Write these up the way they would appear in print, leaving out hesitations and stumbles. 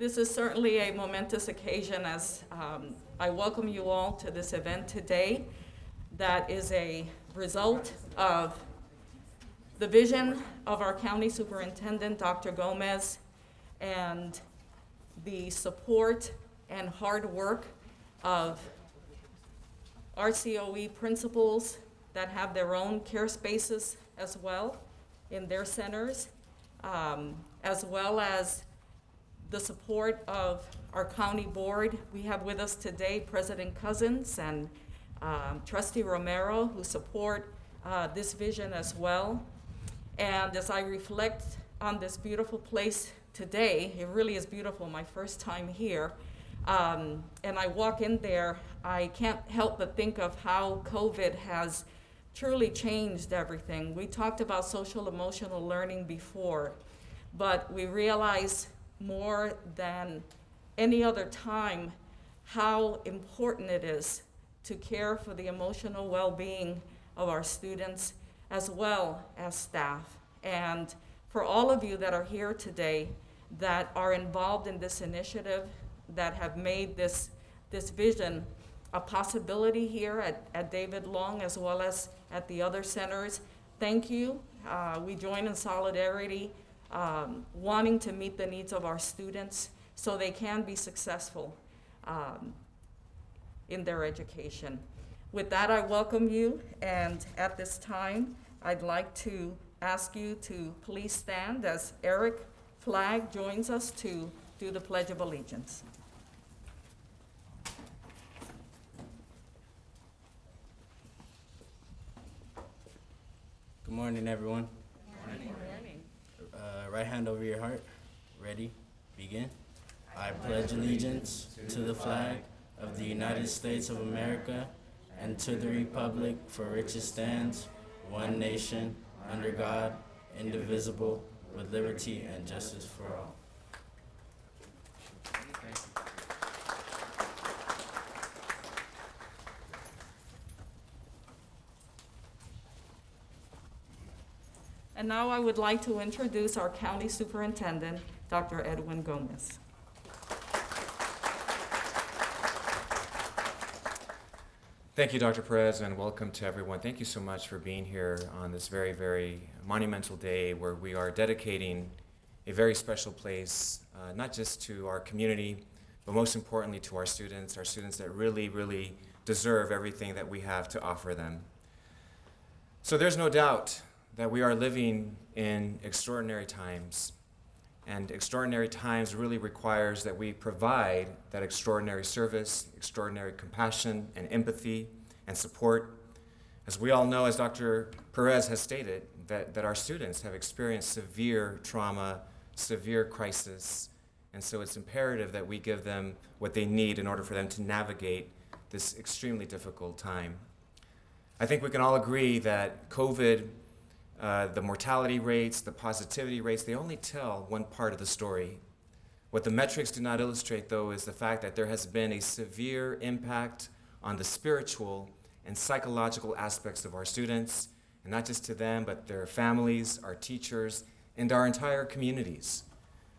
This is certainly a momentous occasion as I welcome you all to this event today that is a result of the vision of our county superintendent, Dr. Gomez, and the support and hard work of RCOE principals that have their own care spaces as well in their centers, as well as the support of our county board. We have with us today President Cousins and Trustee Romero, who support this vision as well. And as I reflect on this beautiful place today, it really is beautiful, my first time here, and I walk in there, I can't help but think of how COVID has truly changed everything. We talked about social emotional learning before, but we realize more than any other time how important it is to care for the emotional well-being of our students as well as staff. And for all of you that are here today that are involved in this initiative, that have made this vision a possibility here at David Long as well as at the other centers, thank you. We join in solidarity, wanting to meet the needs of our students so they can be successful in their education. With that, I welcome you, and at this time, I'd like to ask you to please stand as Eric Flagg joins us to do the Pledge of Allegiance. Good morning, everyone. Good morning. Right hand over your heart. Ready? Begin. I pledge allegiance to the flag of the United States of America and to the republic for which it stands, one nation, under God, indivisible, with liberty and justice for all. And now I would like to introduce our county superintendent, Dr. Edwin Gomez. Thank you, Dr. Perez, and welcome to everyone. Thank you so much for being here on this very, very monumental day where we are dedicating a very special place, not just to our community, but most importantly to our students that really, really deserve everything that we have to offer them. So there's no doubt that we are living in extraordinary times, and extraordinary times really requires that we provide that extraordinary service, extraordinary compassion and empathy and support. As we all know, as Dr. Perez has stated, that our students have experienced severe trauma, severe crisis, and so it's imperative that we give them what they need in order for them to navigate this extremely difficult time. I think we can all agree that COVID, the mortality rates, the positivity rates, they only tell one part of the story. What the metrics do not illustrate, though, is the fact that there has been a severe impact on the spiritual and psychological aspects of our students, and not just to them, but their families, our teachers, and our entire communities.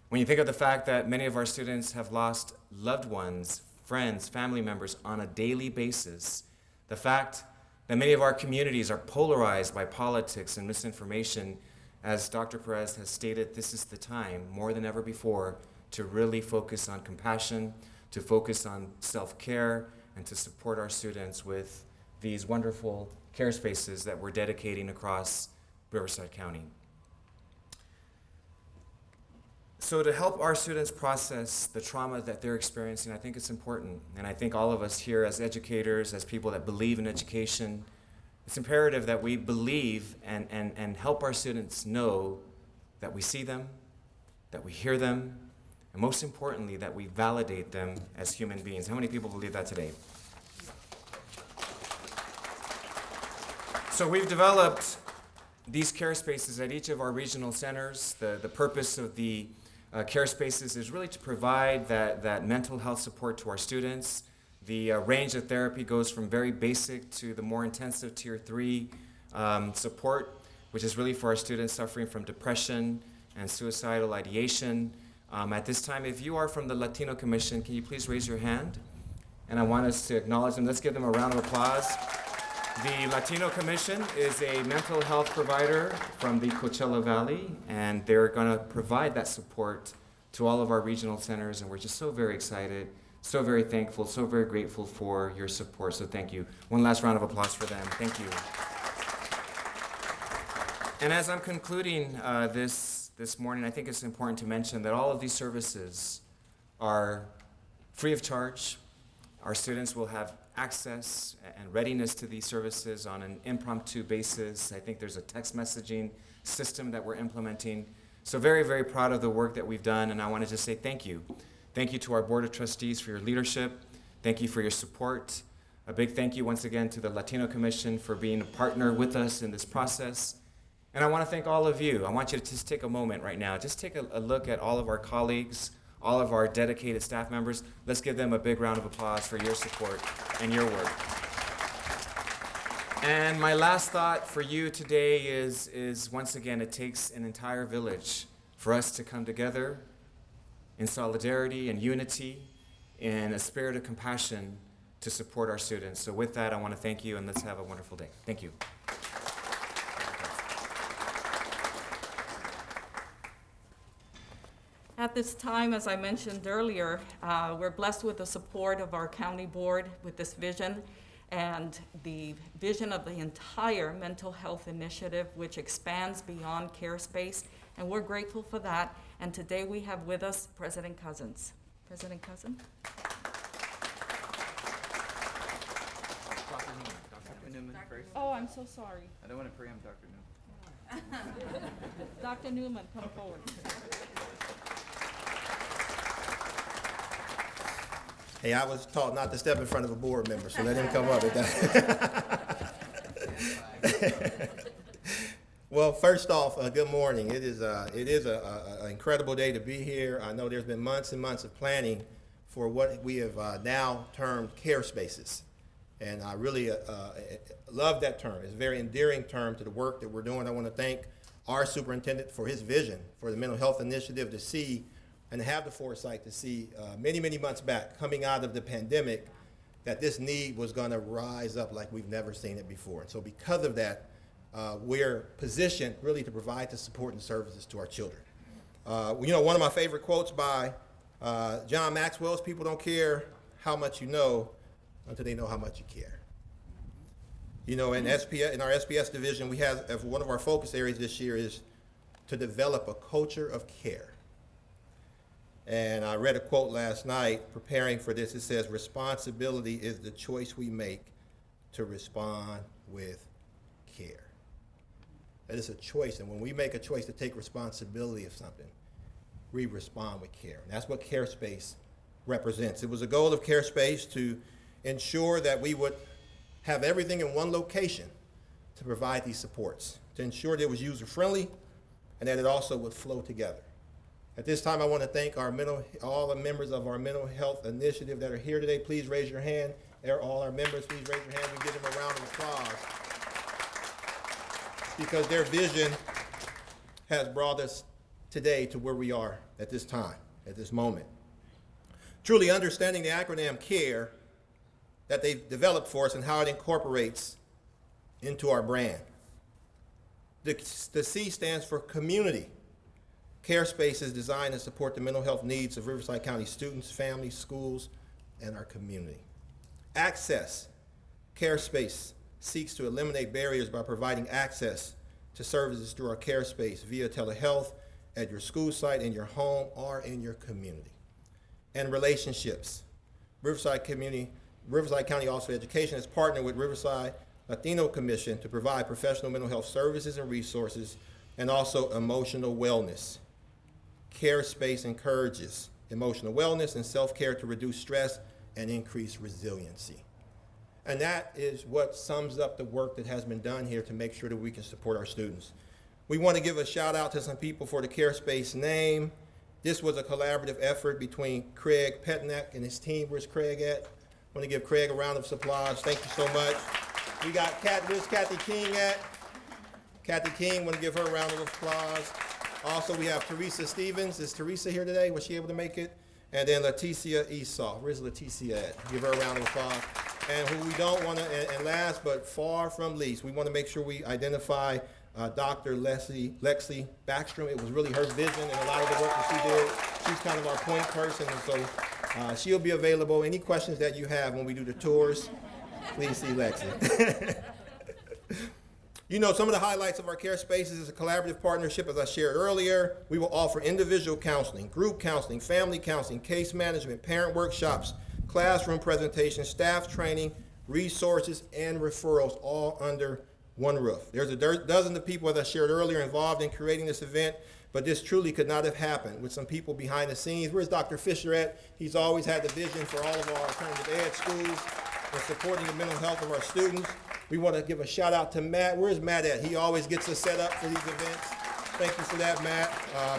When you think of the fact that many of our students have lost loved ones, friends, family members on a daily basis, the fact that many of our communities are polarized by politics and misinformation, as Dr. Perez has stated, this is the time, more than ever before, to really focus on compassion, to focus on self-care, and to support our students with these wonderful care spaces that we're dedicating across Riverside County. So to help our students process the trauma that they're experiencing, I think it's important, and I think all of us here as educators, as people that believe in education, it's imperative that we believe and help our students know that we see them, that we hear them, and most importantly, that we validate them as human beings. How many people believe that today? So we've developed these care spaces at each of our regional centers. The purpose of the care spaces is really to provide that mental health support to our students. The range of therapy goes from very basic to the more intensive Tier 3 support, which is really for our students suffering from depression and suicidal ideation, At this time, if you are from the Latino Commission, can you please raise your hand? And I want us to acknowledge them. Let's give them a round of applause. The Latino Commission is a mental health provider from the Coachella Valley, and they're going to provide that support to all of our regional centers, and we're just so very excited, so very thankful, so very grateful for your support, so thank you. One last round of applause for them. Thank you. And as I'm concluding this morning, I think it's important to mention that all of these services are free of charge. Our students will have access and readiness to these services on an impromptu basis. I think there's a text messaging system that we're implementing. So very, very proud of the work that we've done, and I want to just say thank you. Thank you to our Board of Trustees for your leadership. Thank you for your support. A big thank you once again to the Latino Commission for being a partner with us in this process. And I want to thank all of you. I want you to just take a moment right now. Just take a look at all of our colleagues, all of our dedicated staff members. Let's give them a big round of applause for your support and your work. And my last thought for you today is once again, it takes an entire village for us to come together in solidarity and unity, in a spirit of compassion to support our students. So with that, I want to thank you, and let's have a wonderful day. Thank you. At this time, as I mentioned earlier, we're blessed with the support of our county board with this vision and the vision of the entire mental health initiative, which expands beyond CareSpace, and we're grateful for that. And today we have with us President Cousins. President Cousins? Dr. Newman first. Oh, I'm so sorry. I don't want to preempt Dr. Newman. Dr. Newman, come forward. Hey, I was taught not to step in front of a board member, so let him come up with that. Well, first off, good morning. It is an incredible day to be here. I know there's been months and months of planning for what we have now termed CareSpaces. And I really love that term. It's a very endearing term to the work that we're doing. I want to thank our superintendent for his vision for the mental health initiative to see and have the foresight to see many, many months back, coming out of the pandemic, that this need was going to rise up like we've never seen it before. And so because of that, we're positioned really to provide the support and services to our children. One of my favorite quotes by John Maxwell is, "People don't care how much you know until they know how much you care." In our SPS division, we have one of our focus areas this year is to develop a culture of care. And I read a quote last night preparing for this. It says, "Responsibility is the choice we make to respond with care." That is a choice, and when we make a choice to take responsibility of something, we respond with care. And that's what CareSpace represents. It was a goal of CareSpace to ensure that we would have everything in one location to provide these supports, to ensure that it was user-friendly and that it also would flow together. At this time, I want to thank all the members of our mental health initiative that are here today. Please raise your hand. They're all our members. Please raise your hand. We give them a round of applause because their vision has brought us today to where we are at this time, at this moment. Truly understanding the acronym CARE that they've developed for us and how it incorporates into our brand. The C stands for community. CareSpace is designed to support the mental health needs of Riverside County students, families, schools, and our community. Access. CareSpace seeks to eliminate barriers by providing access to services through our CareSpace via telehealth at your school site, in your home, or in your community. And relationships. Riverside County Office of Education has partnered with Riverside Latino Commission to provide professional mental health services and resources, and also emotional wellness. CareSpace encourages emotional wellness and self-care to reduce stress and increase resiliency. And that is what sums up the work that has been done here to make sure that we can support our students. We want to give a shout out to some people for the CareSpace name. This was a collaborative effort between Craig Petnack and his team. Where's Craig at? I want to give Craig a round of applause. Thank you so much. We got where's Kathy King at? Kathy King, want to give her a round of applause. Also, we have Teresa Stevens. Is Teresa here today? Was she able to make it? And then Leticia Esau. Where's Leticia at? Give her a round of applause. And who we don't want to, and last but far from least, we want to make sure we identify Dr. Lexi Backstrom. It was really her vision and a lot of the work that she did. She's kind of our point person, and so she'll be available. Any questions that you have when we do the tours, please see Lexi. You know, some of the highlights of our care spaces is a collaborative partnership, as I shared earlier. We will offer individual counseling, group counseling, family counseling, case management, parent workshops, classroom presentations, staff training, resources, and referrals, all under one roof. There's a dozen of people, as I shared earlier, involved in creating this event, but this truly could not have happened with some people behind the scenes. Where's Dr. Fisher at? He's always had the vision for all of our alternative ed schools and supporting the mental health of our students. We want to give a shout out to Matt. Where's Matt at? He always gets us set up for these events. Thank you for that, Matt.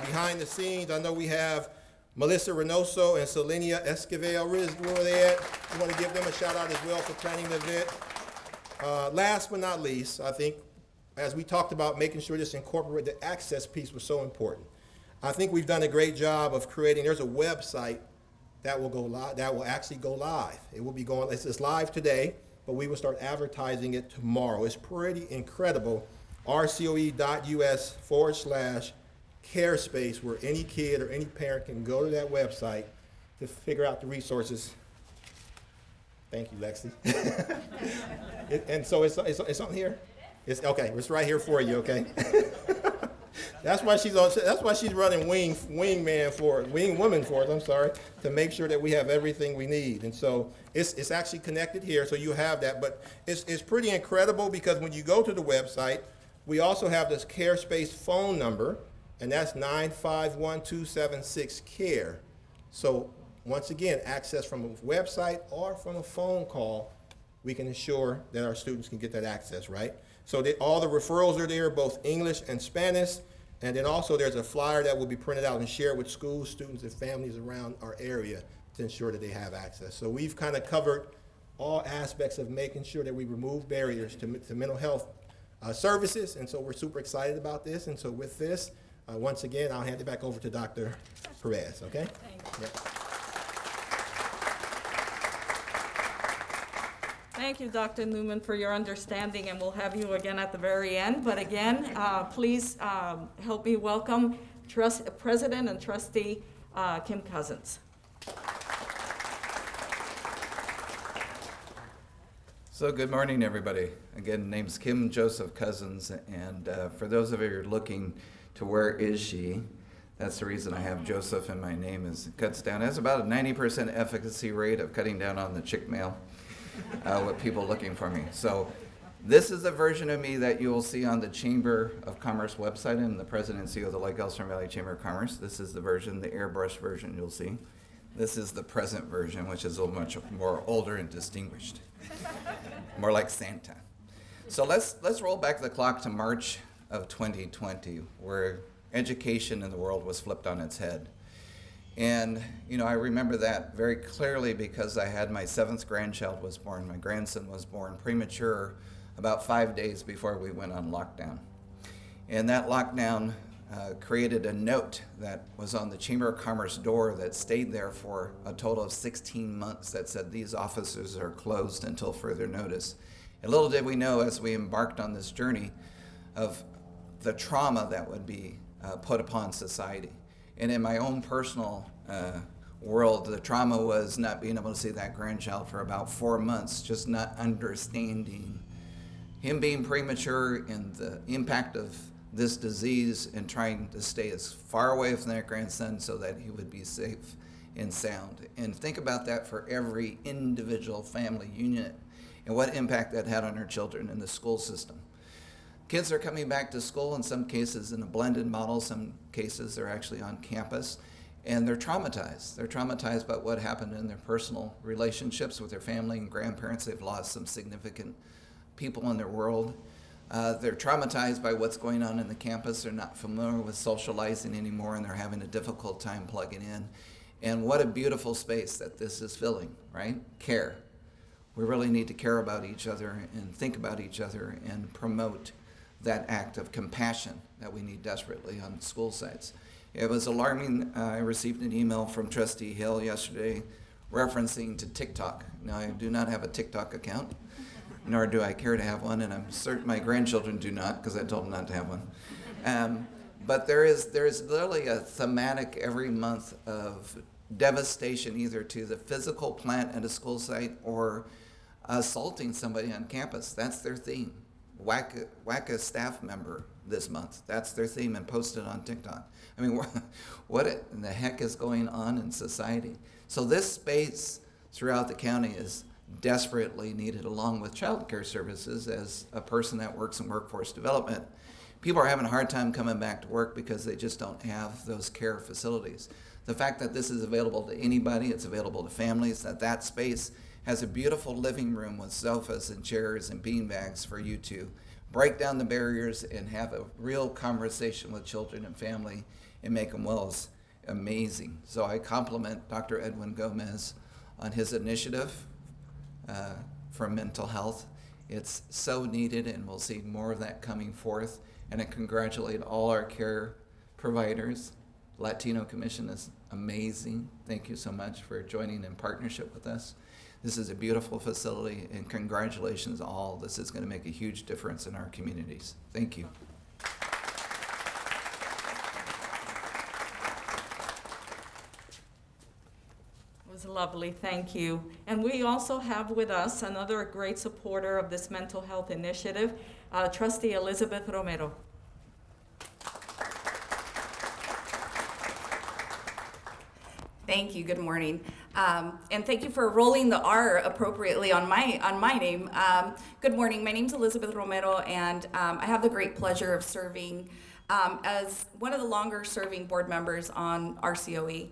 Behind the scenes, I know we have Melissa Reynoso and Selenia Esquivel. Where are they at? We want to give them a shout out as well for planning the event. Last but not least, I think, as we talked about making sure this incorporated, the access piece was so important. I think we've done a great job of creating, there's a website that will go live, that will actually go live. It will be going, it's live today, but we will start advertising it tomorrow. It's pretty incredible. rcoe.us/care space, where any kid or any parent can go to that website to figure out the resources. Thank you, Lexi. And so it's on here? It's okay, it's right here for you, okay? That's why she's running wingwoman for us, I'm sorry, to make sure that we have everything we need. And so it's actually connected here, so you have that. But it's pretty incredible because when you go to the website, we also have this Care Space phone number, and that's 951-276-CARE. So once again, access from a website or from a phone call, we can ensure that our students can get that access, right? So all the referrals are there, both English and Spanish. And then also there's a flyer that will be printed out and shared with schools, students, and families around our area to ensure that they have access. So we've kind of covered all aspects of making sure that we remove barriers to mental health services. And so we're super excited about this. And so with this, once again, I'll hand it back over to Dr. Perez, okay? Thank you. Yeah. Thank you, Dr. Newman, for your understanding, and we'll have you again at the very end. But again, please help me welcome President and Trustee Kim Cousins. So good morning, everybody. Again, name's Kim Joseph Cousins, and for those of you who are looking to where is she, that's the reason I have Joseph in my name, is it cuts down. It has about a 90% efficacy rate of cutting down on the chick mail. With people looking for me. So this is the version of me that you will see on the Chamber of Commerce website. I'm the president and CEO of the Lake Elsinore Valley Chamber of Commerce. This is the version, the airbrush version you'll see. This is the present version, which is a little much more older and distinguished. More like Santa. So let's roll back the clock to March of 2020, where education in the world was flipped on its head. And, you know, I remember that very clearly because I had my 7th grandchild was born. My grandson was born premature about 5 days before we went on lockdown. And that lockdown created a note that was on the Chamber of Commerce door that stayed there for a total of 16 months that said these offices are closed until further notice. And little did we know as we embarked on this journey of the trauma that would be put upon society. And in my own personal world, the trauma was not being able to see that grandchild for about 4 months, just not understanding him being premature and the impact of this disease and trying to stay as far away from that grandson so that he would be safe and sound. And think about that for every individual family unit and what impact that had on our children in the school system. Kids are coming back to school, in some cases in a blended model, some cases they're actually on campus, and they're traumatized. They're traumatized by what happened in their personal relationships with their family and grandparents. They've lost some significant people in their world. They're traumatized by what's going on in the campus. They're not familiar with socializing anymore, and they're having a difficult time plugging in. And what a beautiful space that this is filling, right? Care. We really need to care about each other and think about each other and promote that act of compassion that we need desperately on school sites. It was alarming. I received an email from Trustee Hill yesterday referencing to TikTok. Now, I do not have a TikTok account, nor do I care to have one, and I'm certain my grandchildren do not, because I told them not to have one. But there is literally a thematic every month of devastation, either to the physical plant at a school site or assaulting somebody on campus. That's their theme. Whack a staff member this month. That's their theme, and post it on TikTok. I mean, what in the heck is going on in society? So this space throughout the county is desperately needed, along with child care services. As a person that works in workforce development, people are having a hard time coming back to work because they just don't have those care facilities. The fact that this is available to anybody, it's available to families, that space has a beautiful living room with sofas and chairs and beanbags for you to break down the barriers and have a real conversation with children and family and make them well is amazing. So I compliment Dr. Edwin Gomez on his initiative for mental health. It's so needed, and we'll see more of that coming forth. And I congratulate all our care providers. Latino Commission is amazing. Thank you so much for joining in partnership with us. This is a beautiful facility, and congratulations all. This is going to make a huge difference in our communities. Thank you. It was lovely, thank you. And we also have with us another great supporter of this mental health initiative, Trustee Elizabeth Romero. Thank you. Good morning, and thank you for rolling the R appropriately on my name. Good morning. My name's Elizabeth Romero, and I have the great pleasure of serving as one of the longer-serving board members on RCOE.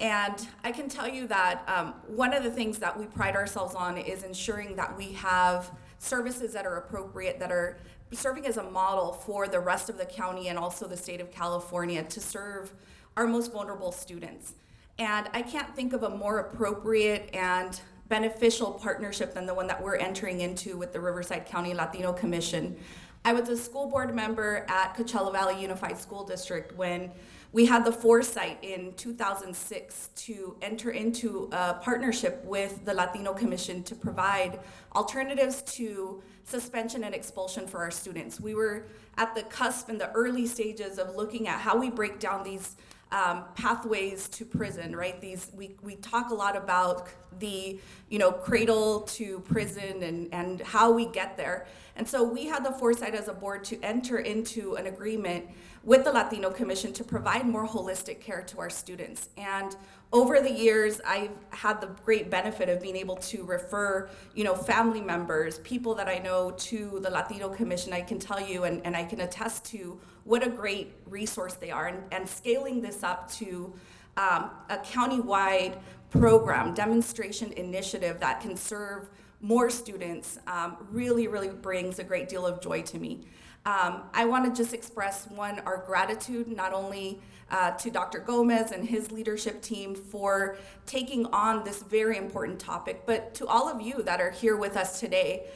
And I can tell you that one of the things that we pride ourselves on is ensuring that we have services that are appropriate, that are serving as a model for the rest of the county and also the state of California to serve our most vulnerable students. And I can't think of a more appropriate and beneficial partnership than the one that we're entering into with the Riverside County Latino Commission. I was a school board member at Coachella Valley Unified School District when we had the foresight in 2006 to enter into a partnership with the Latino Commission to provide alternatives to suspension and expulsion for our students. We were at the cusp in the early stages of looking at how we break down these pathways to prison, right? We talk a lot about the cradle to prison and how we get there. And so we had the foresight as a board to enter into an agreement with the Latino Commission to provide more holistic care to our students. And over the years, I've had the great benefit of being able to refer, family members, people that I know to the Latino Commission. I can tell you, and I can attest to what a great resource they are. And scaling this up to a countywide program, demonstration initiative that can serve more students really, really brings a great deal of joy to me. I want to just express, our gratitude not only to Dr. Gomez and his leadership team for taking on this very important topic, but to all of you that are here with us today,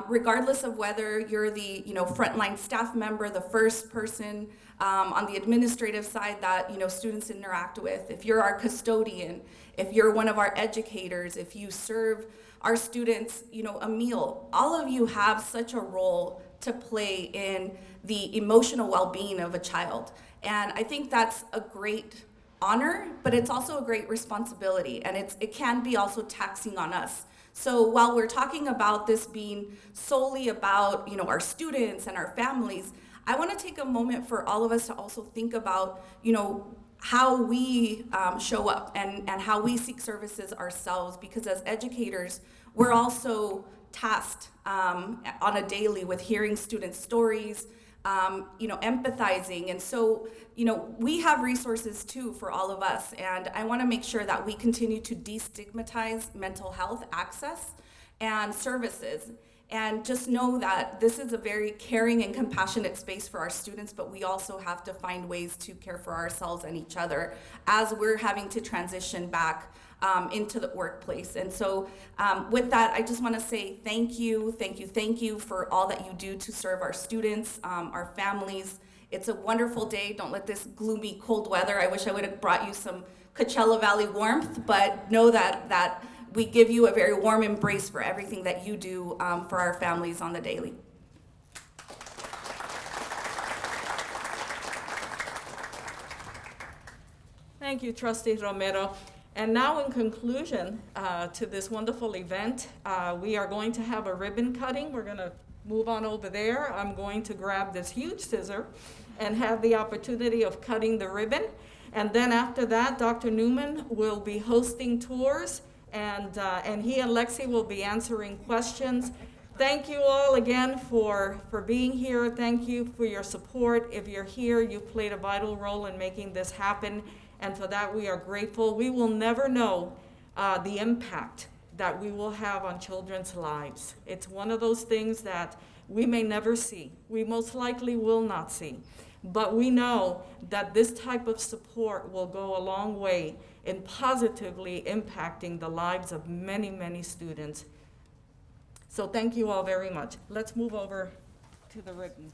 regardless of whether you're the frontline staff member, the first person on the administrative side that students interact with, if you're our custodian, if you're one of our educators, if you serve our students a meal, all of you have such a role to play in the emotional well-being of a child. And I think that's a great honor, but it's also a great responsibility, and it can be also taxing on us. So while we're talking about this being solely about our students and our families, I want to take a moment for all of us to also think about how we show up and how we seek services ourselves, because as educators, we're also tasked on a daily with hearing students' stories, empathizing. And so, we have resources too for all of us. And I want to make sure that we continue to destigmatize mental health access and services. And just know that this is a very caring and compassionate space for our students, but we also have to find ways to care for ourselves and each other as we're having to transition back into the workplace. And so with that, I just want to say thank you for all that you do to serve our students, our families. It's a wonderful day. Don't let this gloomy, cold weather, I wish I would have brought you some Coachella Valley warmth, but know that we give you a very warm embrace for everything that you do for our families on the daily. Thank you, Trustee Romero. And now in conclusion to this wonderful event, we are going to have a ribbon cutting. We're going to move on over there. I'm going to grab this huge scissor and have the opportunity of cutting the ribbon. And then after that, Dr. Newman will be hosting tours, and he and Lexi will be answering questions. Thank you all again for being here. Thank you for your support. If you're here, you played a vital role in making this happen, and for that we are grateful. We will never know the impact that we will have on children's lives. It's one of those things that we may never see. We most likely will not see. But we know that this type of support will go a long way in positively impacting the lives of many, many students. So thank you all very much. Let's move over to the ribbon.